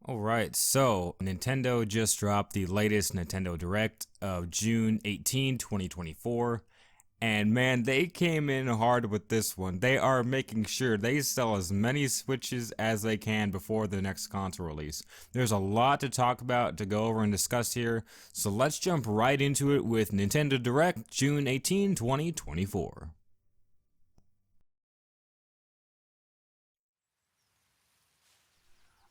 Alright, so Nintendo just dropped the latest Nintendo Direct of June 18, 2024. And man, they came in hard with this one. They are making sure they sell as many Switches as they can before the next console release. There's a lot to talk about, to go over and discuss here, so let's jump right into it with Nintendo Direct June 18, 2024.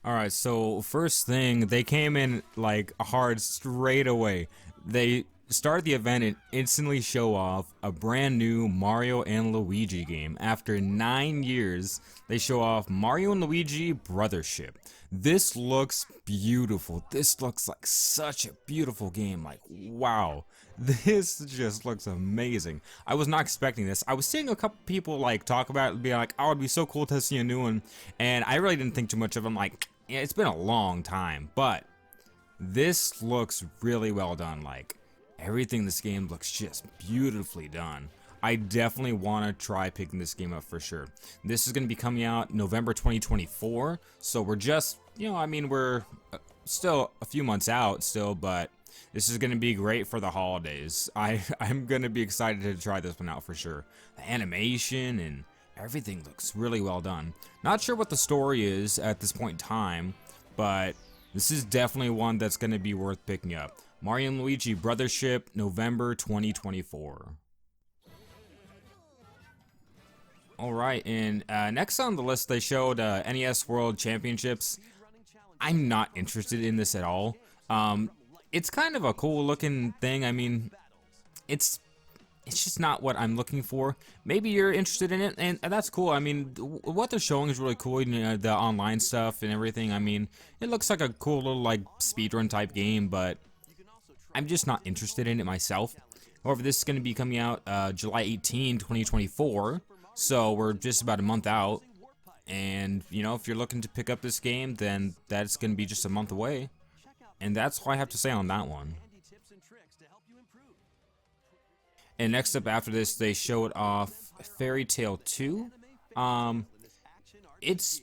Alright, so first thing, they came in like hard straight away. They start the event and instantly show off a brand new Mario and Luigi game. After 9 years, they show off Mario and Luigi BrotherShip. This looks beautiful. This looks like such a beautiful game. Like, wow. This just looks amazing. I was not expecting this. I was seeing a couple people like talk about it, be like, oh, it'd be so cool to see a new one. And I really didn't think too much of them. Like, yeah, it's been a long time, but this looks really well done. Like, everything in this game looks just beautifully done. I definitely want to try picking this game up for sure. This is going to be coming out November 2024, so we're just, I mean, we're still a few months out still, but this is going to be great for the holidays. I'm going to be excited to try this one out for sure. The animation and everything looks really well done. Not sure what the story is at this point in time, but this is definitely one that's going to be worth picking up. Mario and Luigi BrotherShip, November 2024. Alright, and next on the list they showed NES World Championships. I'm not interested in this at all. It's kind of a cool looking thing. I mean, it's just not what I'm looking for. Maybe you're interested in it, and that's cool. I mean, what they're showing is really cool. The online stuff and everything. I mean, it looks like a cool little like speedrun type game, but I'm just not interested in it myself. However, this is going to be coming out July 18, 2024. So we're just about a month out. And, if you're looking to pick up this game, then that's going to be just a month away. And that's all I have to say on that one. And next up after this, they showed off Fariy Tail 2. It's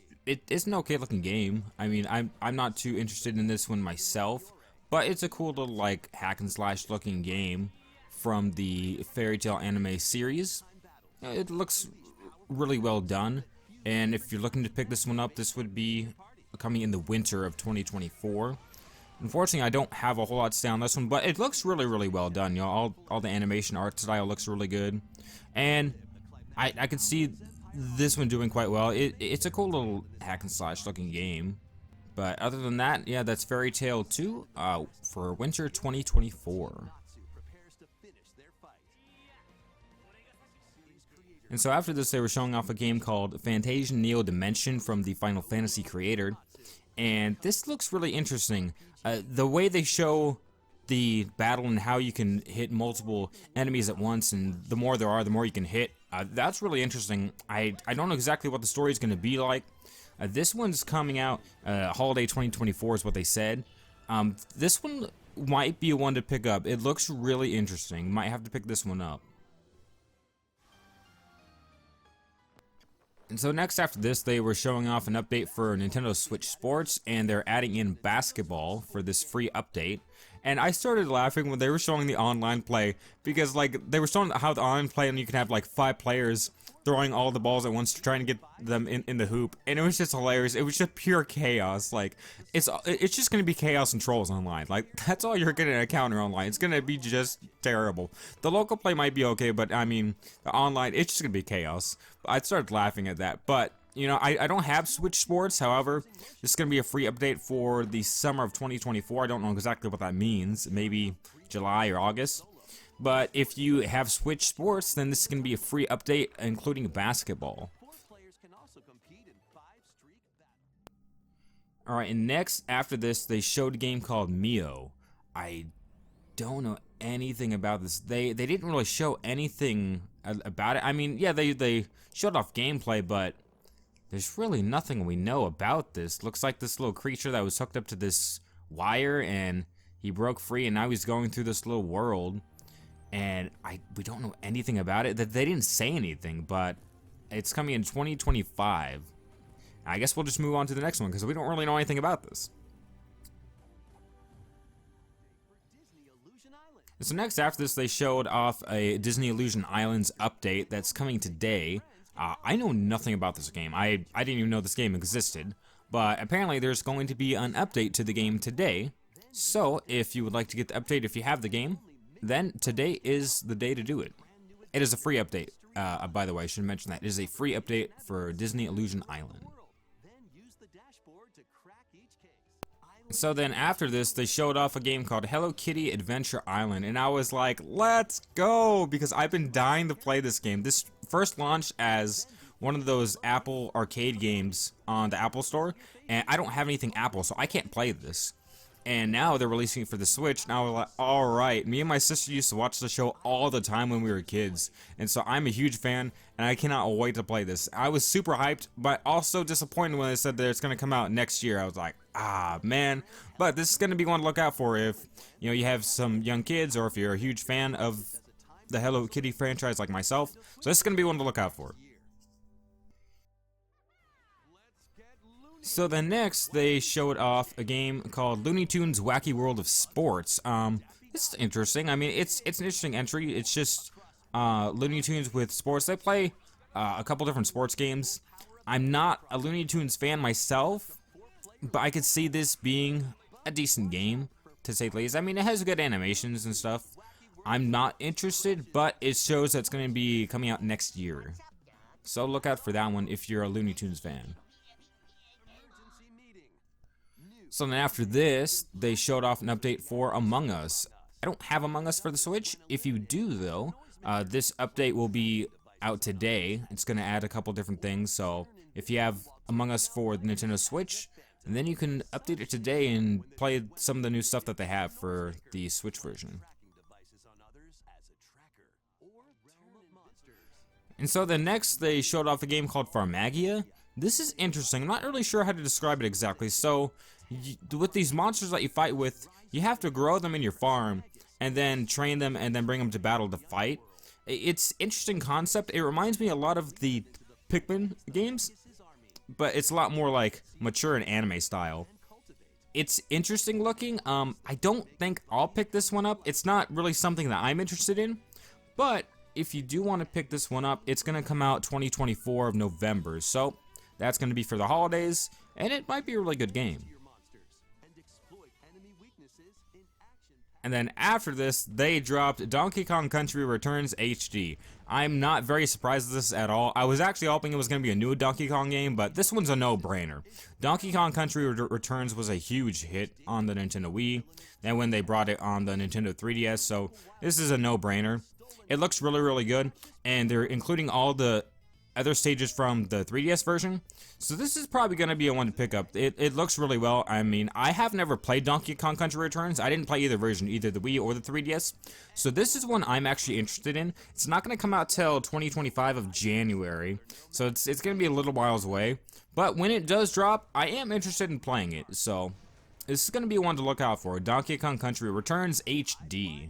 an okay looking game. I mean, I'm not too interested in this one myself, but it's a cool little like hack and slash looking game from the Fariy Tail anime series. It looks really well done, and if you're looking to pick this one up, this would be coming in the winter of 2024. Unfortunately, I don't have a whole lot to say on this one, but it looks really, really well done. All the animation art style looks really good, and I could see this one doing quite well. It's a cool little hack and slash looking game, but other than that, yeah, that's Fariy Tail 2 for winter 2024. And so after this, they were showing off a game called Fantasion Neo Dimension from the Final Fantasy creator. And this looks really interesting. The way they show the battle and how you can hit multiple enemies at once, and the more there are, the more you can hit, that's really interesting. I don't know exactly what the story is going to be like. This one's coming out holiday 2024 is what they said. This one might be one to pick up. It looks really interesting. Might have to pick this one up. And so next after this, they were showing off an update for Nintendo Switch Sports, and they're adding in basketball for this free update. And I started laughing when they were showing the online play, because like they were showing how the online play, and you can have like 5 players throwing all the balls at once to try and get them in the hoop, and it was just hilarious. It was just pure chaos. Like it's just gonna be chaos and trolls online. Like that's all you're gonna encounter online. It's gonna be just terrible. The local play might be okay, but I mean the online, it's just gonna be chaos. I started laughing at that, but I don't have Switch Sports. However, this is gonna be a free update for the summer of 2024. I don't know exactly what that means. Maybe July or August. But if you have Switch Sports, then this is going to be a free update, including basketball. Alright, and next, after this, they showed a game called Mio. I don't know anything about this. They didn't really show anything about it. I mean, yeah, they showed off gameplay, but there's really nothing we know about this. Looks like this little creature that was hooked up to this wire, and he broke free, and now he's going through this little world. And we don't know anything about it. That they didn't say anything, but it's coming in 2025. I guess we'll just move on to the next one because we don't really know anything about this. So next after this, they showed off a Disney Illusion Islands update that's coming today. I know nothing about this game. I didn't even know this game existed, but apparently there's going to be an update to the game today. So if you would like to get the update if you have the game, then today is the day to do it. It is a free update. By the way, I should mention that. It is a free update for Disney Illusion Island. So then after this, they showed off a game called Hello Kitty Adventure Island, and I was like, let's go, because I've been dying to play this game. This first launched as one of those Apple arcade games on the Apple Store, and I don't have anything Apple, so I can't play this. And now they're releasing it for the Switch, and I was like, alright. Me and my sister used to watch the show all the time when we were kids, and so I'm a huge fan, and I cannot wait to play this. I was super hyped, but also disappointed when they said that it's going to come out next year. I was like, ah, man. But this is going to be one to look out for if, you know, you have some young kids, or if you're a huge fan of the Hello Kitty franchise like myself. So this is going to be one to look out for. So then next, they showed off a game called Looney Tunes Wacky World of Sports. It's interesting. I mean, it's an interesting entry. It's just Looney Tunes with sports. They play a couple different sports games. I'm not a Looney Tunes fan myself, but I could see this being a decent game, to say the least. I mean, it has good animations and stuff. I'm not interested, but it shows that it's going to be coming out next year. So look out for that one if you're a Looney Tunes fan. So then after this, they showed off an update for Among Us. I don't have Among Us for the Switch. If you do, though, this update will be out today. It's going to add a couple different things. So if you have Among Us for the Nintendo Switch, then you can update it today and play some of the new stuff that they have for the Switch version. And so then next, they showed off a game called Farmagia. This is interesting. I'm not really sure how to describe it exactly. So with these monsters that you fight with, you have to grow them in your farm and then train them and then bring them to battle to fight. It's interesting concept. It reminds me a lot of the Pikmin games, but it's a lot more like mature and anime style. It's interesting looking. I don't think I'll pick this one up. It's not really something that I'm interested in, but if you do want to pick this one up, it's going to come out 2024 of November. So that's going to be for the holidays, and it might be a really good game. And then after this, they dropped Donkey Kong Country Returns HD. I'm not very surprised at this at all. I was actually hoping it was going to be a new Donkey Kong game, but this one's a no-brainer. Donkey Kong Country Returns was a huge hit on the Nintendo Wii, and when they brought it on the Nintendo 3DS, so this is a no-brainer. It looks really, really good, and they're including all the other stages from the 3DS version. So this is probably going to be a one to pick up. It looks really well. I mean, I have never played Donkey Kong Country Returns. I didn't play either version, either the Wii or the 3DS. So this is one I'm actually interested in. It's not going to come out till 2025 of January. So it's going to be a little whiles away. But when it does drop, I am interested in playing it. So this is going to be one to look out for. Donkey Kong Country Returns HD.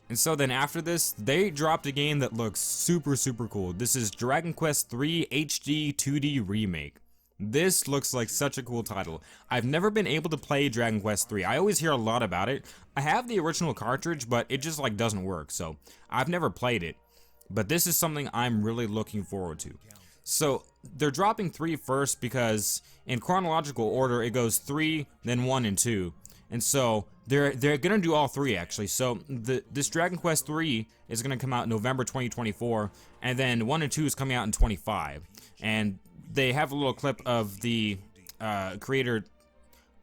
And so then after this, they dropped a game that looks super, super cool. This is Dragon Quest III HD 2D Remake. This looks like such a cool title. I've never been able to play Dragon Quest III. I always hear a lot about it. I have the original cartridge, but it just like doesn't work, so I've never played it. But this is something I'm really looking forward to. So they're dropping 3 first because in chronological order it goes 3, then 1 and 2. And so they're gonna do all 3 actually. So this Dragon Quest 3 is gonna come out in November 2024, and then 1 and 2 is coming out in 25. And they have a little clip of the creator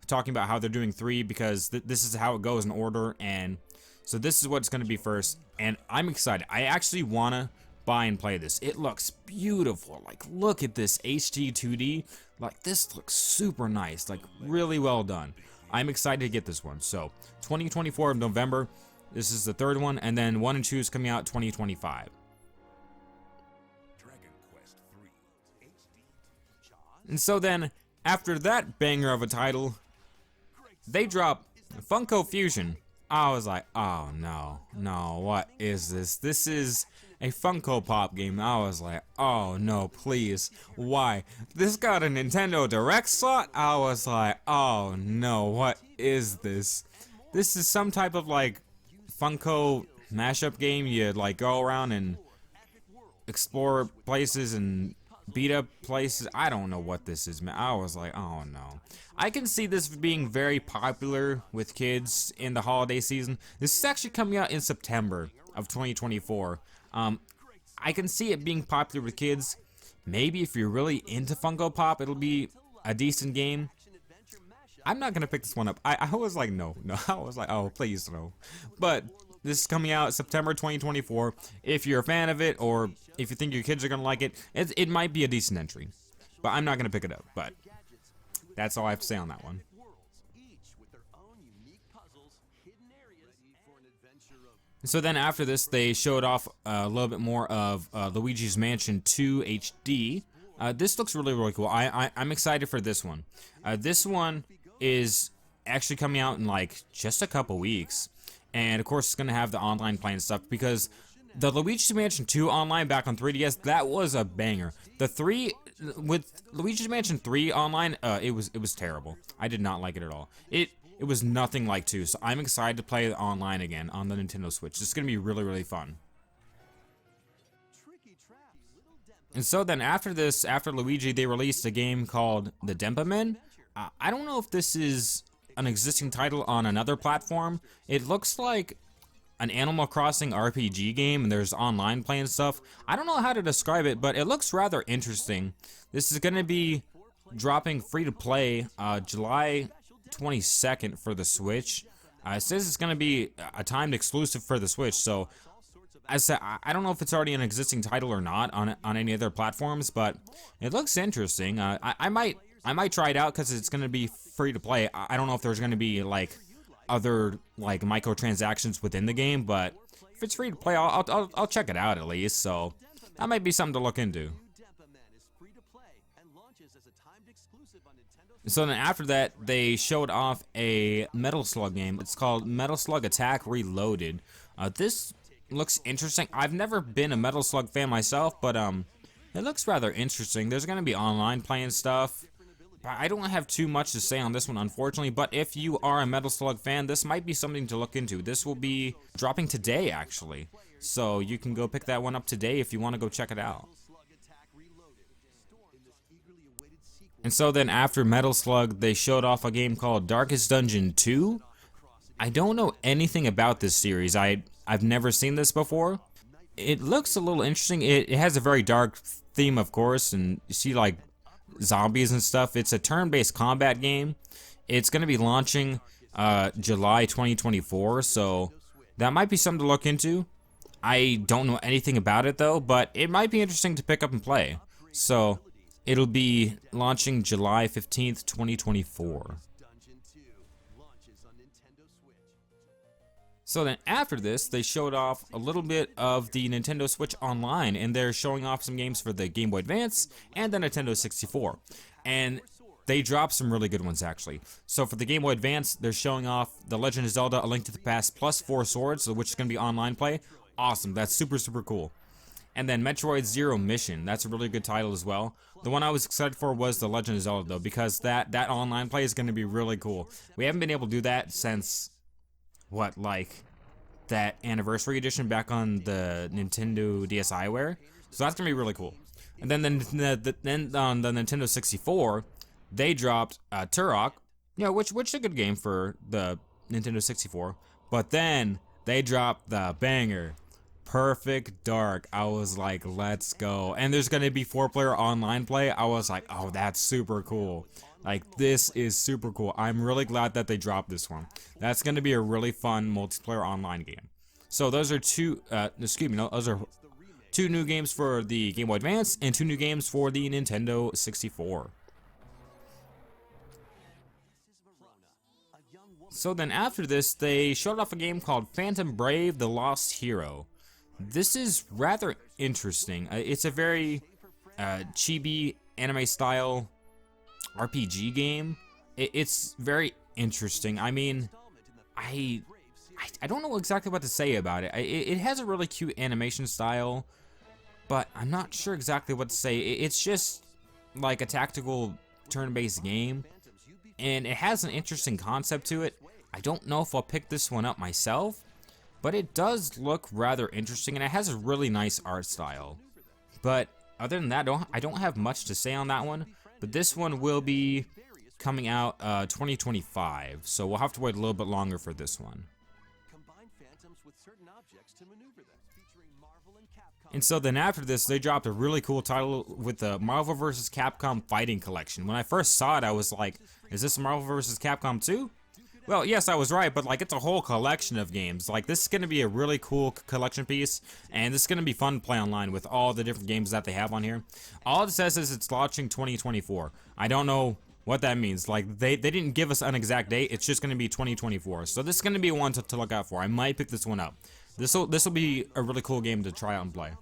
talking about how they're doing 3 because this is how it goes in order. And so this is what's gonna be first, and I'm excited. I actually wanna buy and play this. It looks beautiful. Like, look at this HD 2D. Like, this looks super nice. Like, really well done. I'm excited to get this one. So 2024 of November, this is the 3rd one, and then 1 and 2 is coming out 2025. And so then after that banger of a title, they drop Funko Fusion. I was like, oh no, what is this? This is a Funko Pop game. I was like, oh no, please, why? This got a Nintendo Direct slot? I was like, oh no, what is this? This is some type of like Funko mashup game. You like go around and explore places and beat up places. I don't know what this is, man. I was like, oh no. I can see this being very popular with kids in the holiday season. This is actually coming out in September of 2024. I can see it being popular with kids. Maybe if you're really into Funko Pop, it'll be a decent game. I'm not gonna pick this one up. I was like, no. I was like, oh, please no. But this is coming out September 2024. If you're a fan of it, or if you think your kids are gonna like it, it might be a decent entry. But I'm not gonna pick it up. But that's all I have to say on that one. So then after this, they showed off a little bit more of Luigi's Mansion 2 HD. This looks really, really cool. I'm excited for this one. This one is actually coming out in like just a couple weeks. And of course, it's going to have the online play and stuff, because the Luigi's Mansion 2 online back on 3DS, that was a banger. The 3, with Luigi's Mansion 3 online, it was terrible. I did not like it at all. It was nothing like 2, so I'm excited to play it online again on the Nintendo Switch. It's going to be really, really fun. And so then after this, after Luigi, they released a game called the Dempa Men. I don't know if this is an existing title on another platform. It looks like an Animal Crossing RPG game, and there's online play and stuff. I don't know how to describe it, but it looks rather interesting. This is going to be dropping free to play July 22nd for the Switch. It says it's going to be a timed exclusive for the Switch, so I said I don't know if it's already an existing title or not on any other platforms, but it looks interesting. I might try it out because it's going to be free to play. I don't know if there's going to be like other like microtransactions within the game, but if it's free to play, I'll check it out at least. So that might be something to look into. So then after that, they showed off a Metal Slug game. It's called Metal Slug Attack Reloaded. This looks interesting. I've never been a Metal Slug fan myself, but it looks rather interesting. There's going to be online playing stuff. I don't have too much to say on this one, unfortunately, but if you are a Metal Slug fan, this might be something to look into. This will be dropping today, actually. So you can go pick that one up today if you want to go check it out. And so then after Metal Slug, they showed off a game called Darkest Dungeon 2. I don't know anything about this series. I've never seen this before. It looks a little interesting. It has a very dark theme, of course, and you see like zombies and stuff. It's a turn-based combat game. It's going to be launching July 2024, so that might be something to look into. I don't know anything about it though, but it might be interesting to pick up and play. So it'll be launching July 15th, 2024. So then after this, they showed off a little bit of the Nintendo Switch Online, and they're showing off some games for the Game Boy Advance and the Nintendo 64. And they dropped some really good ones, actually. So for the Game Boy Advance, they're showing off The Legend of Zelda: A Link to the Past plus 4 Swords, which is going to be online play. Awesome, that's super, super cool. And then Metroid Zero Mission, that's a really good title as well. The one I was excited for was The Legend of Zelda, though, because that online play is going to be really cool. We haven't been able to do that since, what, like that anniversary edition back on the Nintendo DSiWare. So that's going to be really cool. And then on the Nintendo 64, they dropped Turok, which is a good game for the Nintendo 64. But then they dropped the banger, Perfect Dark. I was like, let's go. And there's going to be 4-player online play. I was like, oh, that's super cool. Like, this is super cool. I'm really glad that they dropped this one. That's going to be a really fun multiplayer online game. So those are two new games for the Game Boy Advance and 2 new games for the Nintendo 64. So then after this, they showed off a game called Phantom Brave: The Lost Hero. This is rather interesting. It's a very chibi anime style RPG game. It's very interesting. I mean, I I don't know exactly what to say about it. It has a really cute animation style, but I'm not sure exactly what to say. It's just like a tactical turn-based game, and it has an interesting concept to it. I don't know if I'll pick this one up myself, but it does look rather interesting, and it has a really nice art style. But other than that, I don't have much to say on that one, but this one will be coming out 2025, so we'll have to wait a little bit longer for this one. And so then after this, they dropped a really cool title with the Marvel vs. Capcom Fighting Collection. When I first saw it, I was like, is this Marvel vs. Capcom 2? Well, yes, I was right, but like it's a whole collection of games. Like this is going to be a really cool collection piece, and this is going to be fun to play online with all the different games that they have on here. All it says is it's launching 2024. I don't know what that means. Like they didn't give us an exact date. It's just going to be 2024. So this is going to be one to look out for. I might pick this one up. This will be a really cool game to try out and play.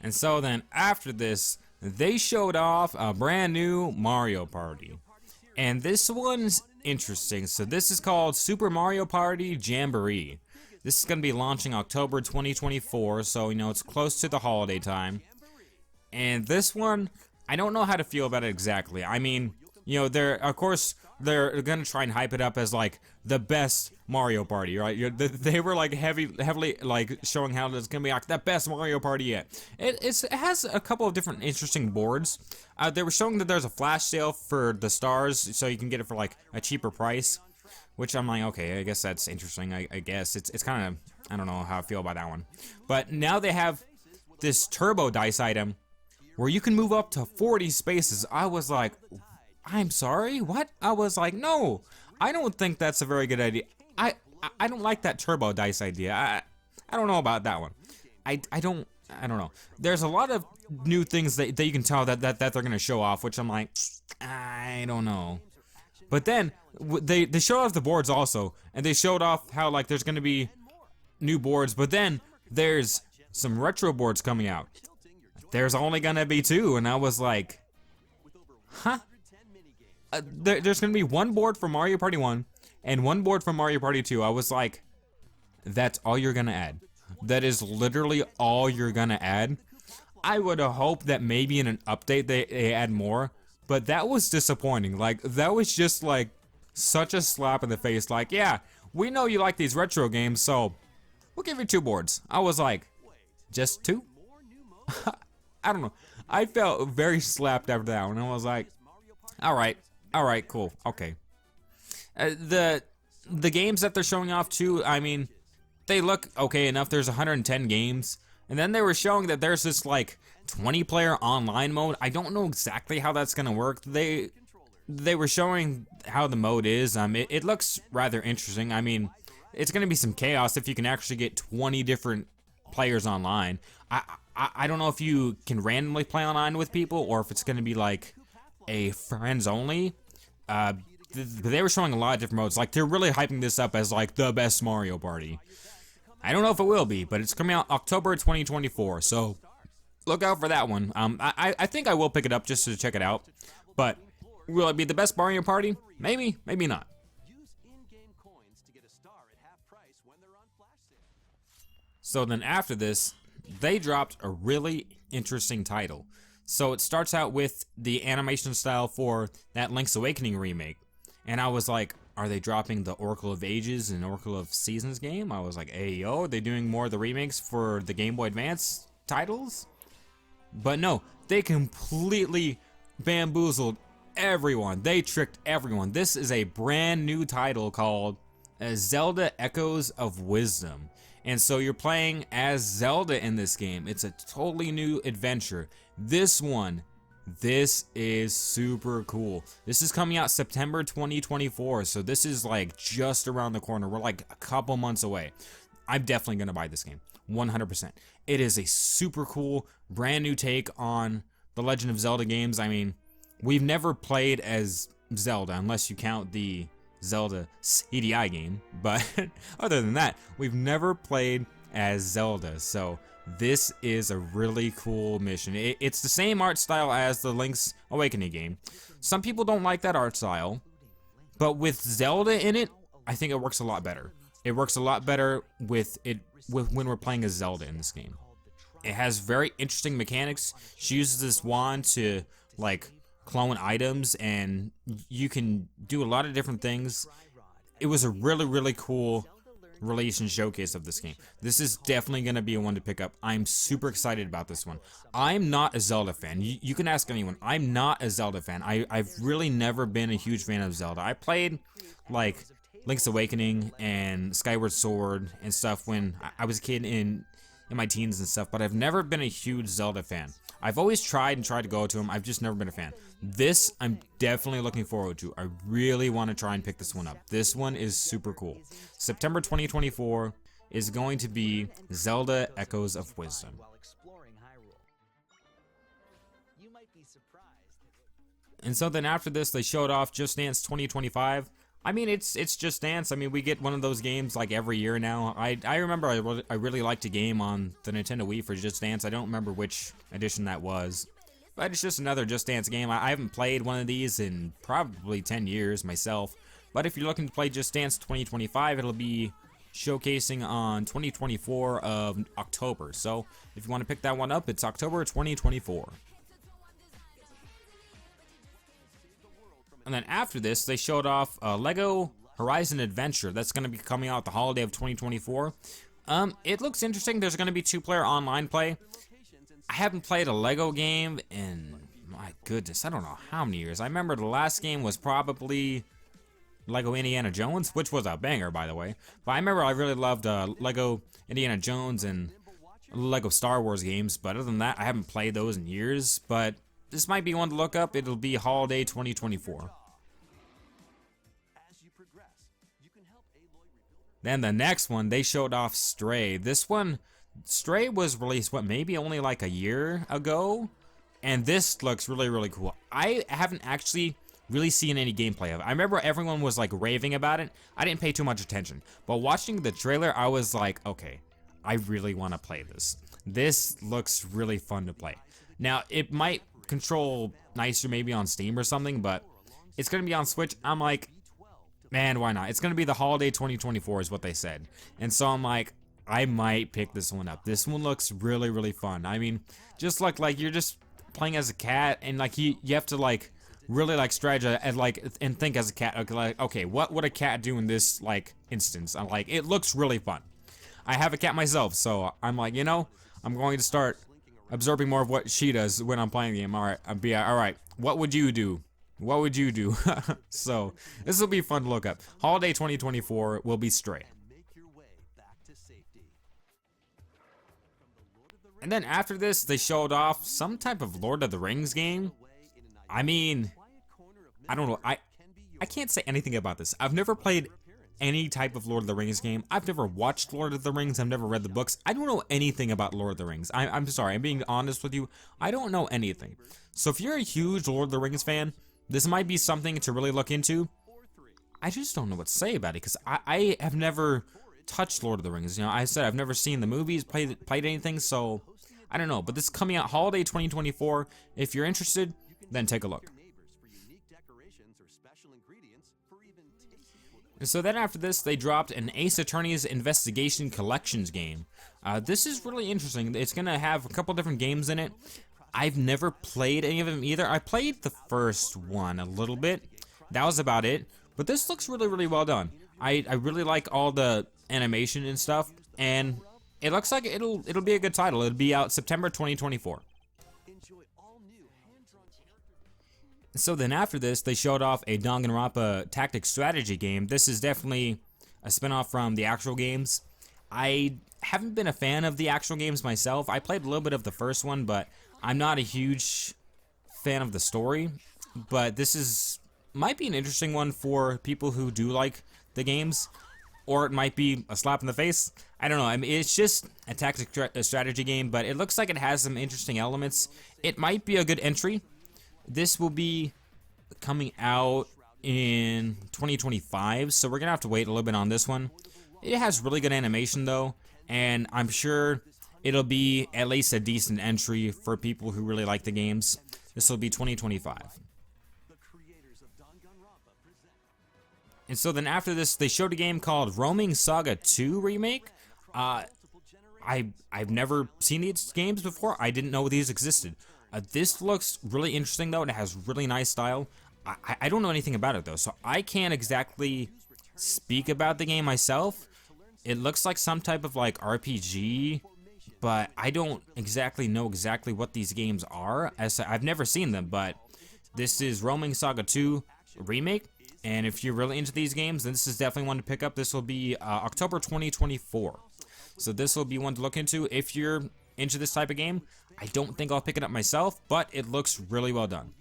And so then after this, they showed off a brand new Mario Party. And this one's interesting. So this is called Super Mario Party JAMBOREE. This is going to be launching October 2024, so you know it's close to the holiday time. And this one, I don't know how to feel about it exactly. I mean, you know, of course they're gonna try and hype it up as like the best Mario Party, right? They were like heavily like showing how it's gonna be like the best Mario Party yet. It has a couple of different interesting boards. They were showing that there's a flash sale for the stars, so you can get it for like a cheaper price. Which I'm like, okay, I guess that's interesting. I guess it's kind of, I don't know how I feel about that one. But now they have this turbo dice item where you can move up to 40 spaces. I was like, I'm sorry, what? I was like, no, I don't think that's a very good idea. I don't like that turbo dice idea. I don't know about that one. I don't know. There's a lot of new things that you can tell that they're gonna show off, which I'm like, I don't know. But then they showed off the boards also, and they showed off how like there's gonna be new boards, but then there's some retro boards coming out. There's only gonna be 2, and I was like, huh? There's gonna be one board for Mario Party 1 and one board for Mario Party 2. I was like, that's all you're gonna add? That is literally all you're gonna add? I would have hoped that maybe in an update they add more, but that was disappointing. Like, that was just like such a slap in the face. Like, yeah, we know you like these retro games, so we'll give you 2 boards. I was like, just 2? I don't know. I felt very slapped after that one. I was like, alright, cool, okay. The games that they're showing off too, I mean, they look okay enough. There's 110 games. And then they were showing that there's this like 20-player online mode. I don't know exactly how that's gonna work. They were showing how the mode is. It looks rather interesting. I mean, it's gonna be some chaos if you can actually get 20 different players online. I don't know if you can randomly play online with people or if it's gonna be like a friends only. They were showing a lot of different modes. Like, they're really hyping this up as like the best Mario Party. I don't know if it will be, but it's coming out October 2024, so look out for that one. I think I will pick it up just to check it out, but will it be the best Mario Party? Maybe, maybe not. So then after this, they dropped a really interesting title. So it starts out with the animation style for that Link's Awakening remake. And I was like, are they dropping the Oracle of Ages and Oracle of Seasons game? I was like, hey yo, are they doing more of the remakes for the Game Boy Advance titles? But no, they completely bamboozled everyone. They tricked everyone. This is a brand new title called Zelda Echoes of Wisdom. And so you're playing as Zelda in this game. It's a totally new adventure. This is super cool. This is coming out September 2024, so this is like just around the corner. We're like a couple months away. I'm definitely gonna buy this game, 100%. It is a super cool, brand new take on the Legend of Zelda games. I mean, we've never played as Zelda, unless you count the Zelda CDI game, but other than that, we've never played as Zelda, so this is a really cool mission. It's the same art style as the Link's Awakening game. Some people don't like that art style, But with Zelda in it, I think it works a lot better. It works a lot better with when we're playing as Zelda in this game. It has very interesting mechanics. She uses this wand to like clone items, and you can do a lot of different things. It was a really cool release and showcase of this game. This is definitely going to be a one to pick up. I'm super excited about this one. I'm not a Zelda fan. You can ask anyone. I'm not a Zelda fan. I've really never been a huge fan of Zelda. I played like Link's Awakening and Skyward Sword and stuff when I was a kid in my teens and stuff, but I've never been a huge Zelda fan. I've always tried to go to them. I've just never been a fan. This, I'm definitely looking forward to. I really want to try and pick this one up. This one is super cool. September 2024 is going to be Zelda Echoes of Wisdom. And so then after this, they showed off Just Dance 2025. I mean, it's Just Dance. I mean, we get one of those games like every year now. I remember I really liked a game on the Nintendo Wii for Just Dance. I don't remember which edition that was. But it's just another Just Dance game. I haven't played one of these in probably 10 years myself. But if you're looking to play Just Dance 2025, it'll be showcasing on 2024 of October. So if you want to pick that one up, it's October 2024. And then after this, they showed off Lego Horizon Adventure. That's going to be coming out the holiday of 2024. It looks interesting. There's going to be 2-player online play. I haven't played a Lego game in, my goodness, I don't know how many years. I remember the last game was probably Lego Indiana Jones, which was a banger, by the way. But I remember I really loved Lego Indiana Jones and Lego Star Wars games. But other than that, I haven't played those in years. But this might be one to look up. It'll be holiday 2024. Then the next one, they showed off Stray. This one, Stray was released, what, maybe only like a year ago? And this looks really cool. I haven't actually really seen any gameplay of it. I remember everyone was like raving about it. I didn't pay too much attention. But watching the trailer, I was like, okay, I really want to play this. This looks really fun to play. Now, it might control nicer maybe on Steam or something, but it's going to be on Switch. I'm like, man, why not? It's going to be the holiday 2024 is what they said. And so I'm like, I might pick this one up. This one looks really fun. I mean, just like you're just playing as a cat, and like you have to like really like strategize and think as a cat. Okay, like, okay, what would a cat do in this like instance? I'm like, it looks really fun. I have a cat myself, so I'm like, you know, I'm going to start absorbing more of what she does when I'm playing the game. All right, what would you do? What would you do? So this will be fun to look up. Holiday 2024 will be Stray. And then after this, they showed off some type of Lord of the Rings game. I mean, I don't know. I can't say anything about this. I've never played any type of Lord of the Rings game. I've never watched Lord of the Rings. I've never read the books. I don't know anything about Lord of the Rings. I'm sorry. I'm being honest with you. I don't know anything. So if you're a huge Lord of the Rings fan, this might be something to really look into. I just don't know what to say about it because I have never touched Lord of the Rings. You know, I said I've never seen the movies, played anything, so I don't know. But this is coming out holiday 2024. If you're interested, then take a look. And so then after this, they dropped an Ace Attorney's Investigation Collections game. This is really interesting. It's going to have a couple different games in it. I've never played any of them either. I played the first one a little bit. That was about it. But this looks really well done. I really like all the animation and stuff, and it looks like it'll be a good title. It'll be out September 2024. So then after this, they showed off a Danganronpa tactics strategy game. This is definitely a spinoff from the actual games. I haven't been a fan of the actual games myself. I played a little bit of the first one, but I'm not a huge fan of the story. But this might be an interesting one for people who do like the games, or it might be a slap in the face. I don't know. I mean, it's just a tactics strategy game, but it looks like it has some interesting elements. It might be a good entry. This will be coming out in 2025, so we're gonna have to wait a little bit on this one. It has really good animation though, and I'm sure it'll be at least a decent entry for people who really like the games. This will be 2025. And so then after this, they showed a game called Roaming Saga 2 Remake. I've never seen these games before. I didn't know these existed. This looks really interesting though, and it has really nice style. I don't know anything about it though, so I can't exactly speak about the game myself. It looks like some type of like RPG, but I don't exactly know what these games are, as I've never seen them. But this is Roaming Saga 2 Remake, and if you're really into these games, then this is definitely one to pick up. This will be October 2024. So this will be one to look into if you're into this type of game. I don't think I'll pick it up myself, but it looks really well done.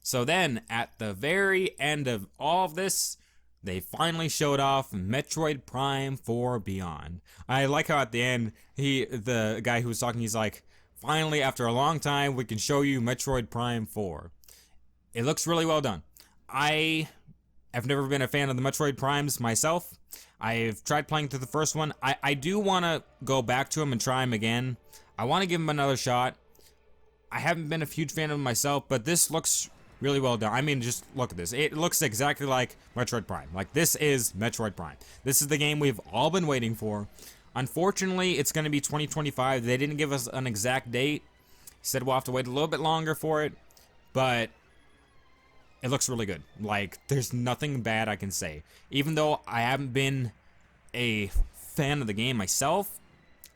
So then, at the very end of all of this, they finally showed off Metroid Prime 4 Beyond. I like how at the end, the guy who was talking, he's like, finally, after a long time, we can show you Metroid Prime 4. It looks really well done. I've never been a fan of the Metroid Primes myself. I've tried playing through the first one. I do want to go back to him and try him again. I want to give him another shot. I haven't been a huge fan of him myself, but this looks really well done. I mean, just look at this. It looks exactly like Metroid Prime. Like, this is Metroid Prime. This is the game we've all been waiting for. Unfortunately, it's going to be 2025. They didn't give us an exact date. Said we'll have to wait a little bit longer for it, but it looks really good. Like, there's nothing bad I can say. Even though I haven't been a fan of the game myself,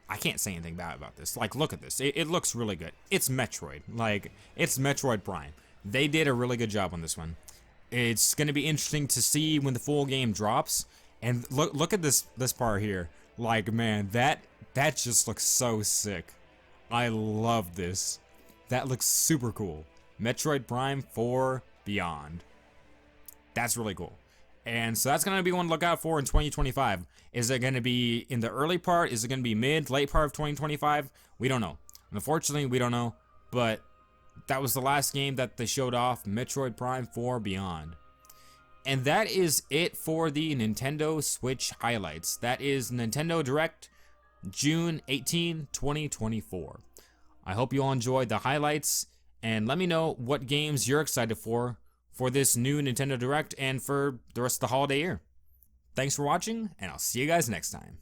I can't say anything bad about this. Like, look at this. It looks really good. It's Metroid. Like, it's Metroid Prime. They did a really good job on this one. It's going to be interesting to see when the full game drops. And look at this part here. Like, man, that just looks so sick. I love this. That looks super cool. Metroid Prime 4 Beyond. That's really cool. And so that's going to be one to look out for in 2025. Is it going to be in the early part? Is it going to be mid, late part of 2025? We don't know. Unfortunately, we don't know. But that was the last game that they showed off, Metroid Prime 4 Beyond. And that is it for the Nintendo Switch highlights. That is Nintendo Direct, June 18, 2024. I hope you all enjoyed the highlights, and let me know what games you're excited for this new Nintendo Direct and for the rest of the holiday year. Thanks for watching, and I'll see you guys next time.